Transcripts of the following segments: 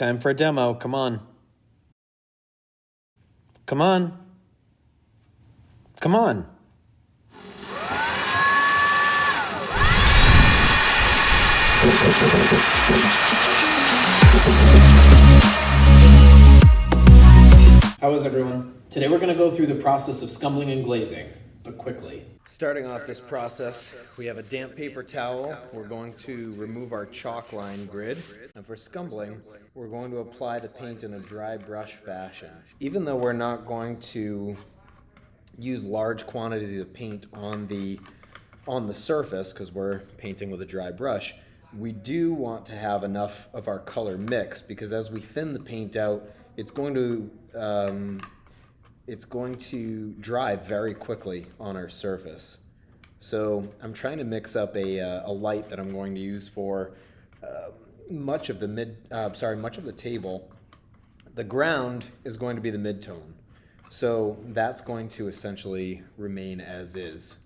time for a demo. Come on. Come on. Come on. How is everyone? Today we're going to go through the process of scumbling and glazing, but quickly. Starting off this process, we have a damp paper towel. We're going to remove our chalk line grid. And for scumbling, we're going to apply the paint in a dry brush fashion. Even though we're not going to use large quantities of paint on the surface, because we're painting with a dry brush, we do want to have enough of our color mixed, because as we thin the paint out, it's going to dry very quickly on our surface. So I'm trying to mix up a light that I'm going to use for much of the table. The ground is going to be the mid-tone, so that's going to essentially remain as is.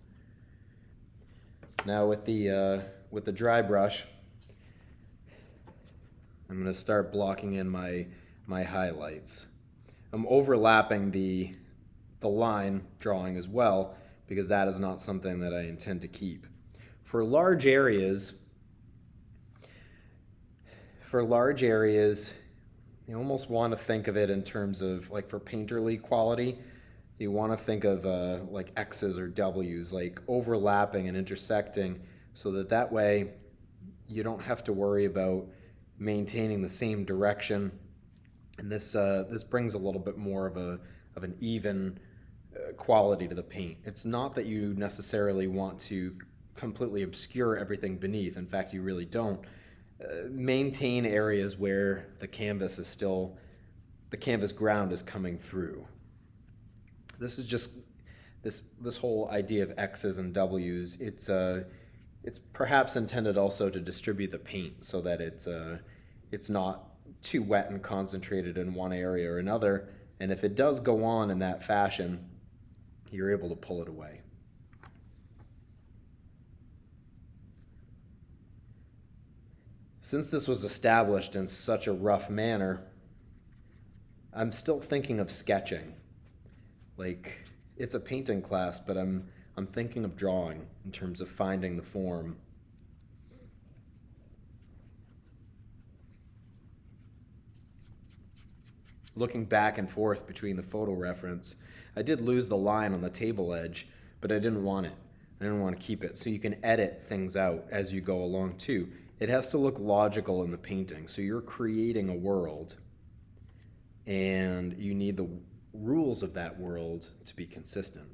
Now with the dry brush, I'm going to start blocking in my highlights. I'm overlapping the line drawing as well, because that is not something that I intend to keep. For large areas, you almost want to think of it in terms of, like, for painterly quality, you want to think of like X's or W's, like overlapping and intersecting, so that way you don't have to worry about maintaining the same direction. And this brings a little bit more of an even quality to the paint. It's not that you necessarily want to completely obscure everything beneath. In fact, you really don't. Maintain areas where the canvas ground is coming through. This is just this whole idea of X's and W's. It's perhaps intended also to distribute the paint so that it's not too wet and concentrated in one area or another, and if it does go on in that fashion, you're able to pull it away. Since this was established in such a rough manner, I'm still thinking of sketching. Like, it's a painting class, but I'm thinking of drawing in terms of finding the form. Looking back and forth between the photo reference, I did lose the line on the table edge, but I didn't want it. I didn't want to keep it. So you can edit things out as you go along too. It has to look logical in the painting. So you're creating a world, and you need the rules of that world to be consistent.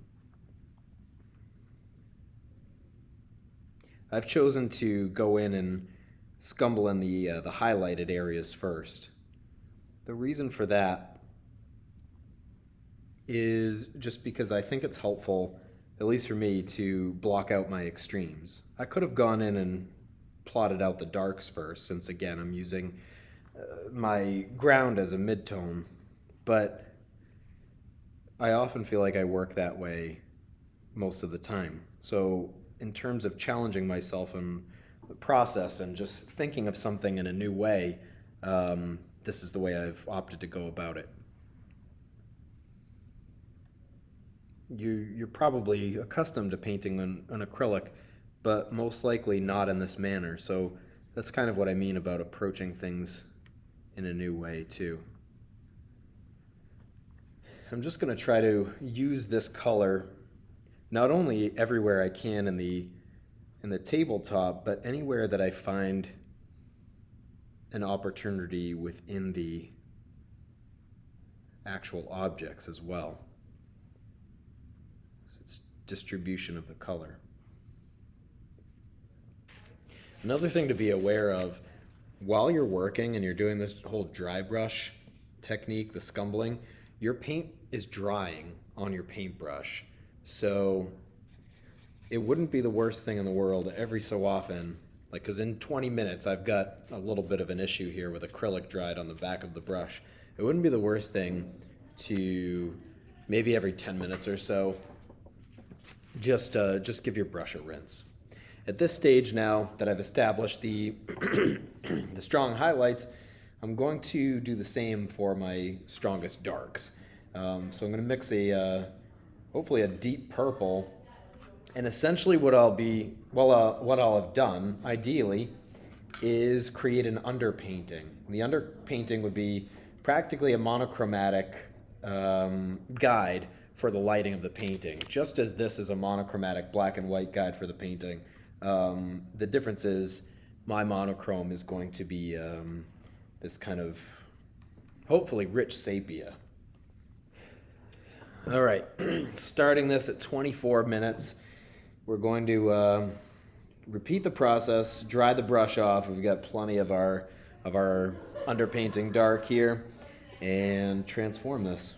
I've chosen to go in and scumble in the highlighted areas first. The reason for that is just because I think it's helpful, at least for me, to block out my extremes. I could have gone in and plotted out the darks first, since again I'm using my ground as a mid-tone, but I often feel like I work that way most of the time. So in terms of challenging myself in the process and just thinking of something in a new way, this is the way I've opted to go about it. You're probably accustomed to painting an acrylic, but most likely not in this manner. So that's kind of what I mean about approaching things in a new way too. I'm just going to try to use this color not only everywhere I can in the tabletop, but anywhere that I find an opportunity within the actual objects as well. It's distribution of the color. Another thing to be aware of while you're working and you're doing this whole dry brush technique, the scumbling, your paint is drying on your paintbrush. So it wouldn't be the worst thing in the world every so often, like, because in 20 minutes I've got a little bit of an issue here with acrylic dried on the back of the brush. It wouldn't be the worst thing to maybe every 10 minutes or so just give your brush a rinse. At this stage now that I've established the the strong highlights, I'm going to do the same for my strongest darks. So I'm going to mix hopefully a deep purple, and essentially what I'll have done, ideally, is create an underpainting. The underpainting would be practically a monochromatic guide for the lighting of the painting, just as this is a monochromatic black and white guide for the painting. The difference is my monochrome is going to be this kind of hopefully rich sepia. All right, starting this at 24 minutes, we're going to repeat the process, dry the brush off. We've got plenty of our underpainting dark here, and transform this.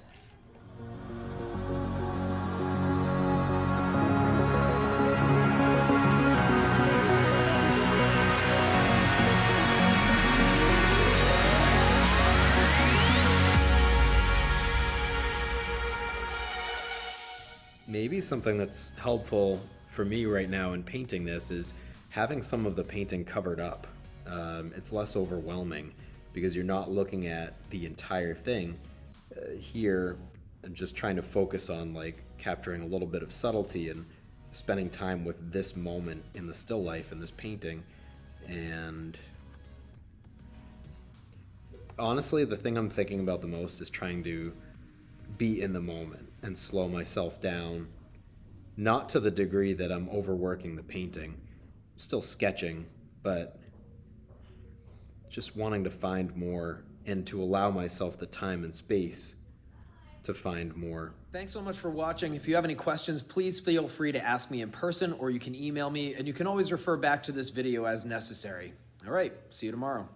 Maybe something that's helpful for me right now in painting this is having some of the painting covered up. It's less overwhelming because you're not looking at the entire thing. Here, I'm just trying to focus on like capturing a little bit of subtlety and spending time with this moment in the still life in this painting. And honestly, the thing I'm thinking about the most is trying to be in the moment and slow myself down, not to the degree that I'm overworking the painting. I'm still sketching, but just wanting to find more and to allow myself the time and space to find more. Thanks so much for watching. If you have any questions, please feel free to ask me in person, or you can email me, and you can always refer back to this video as necessary. All right, see you tomorrow.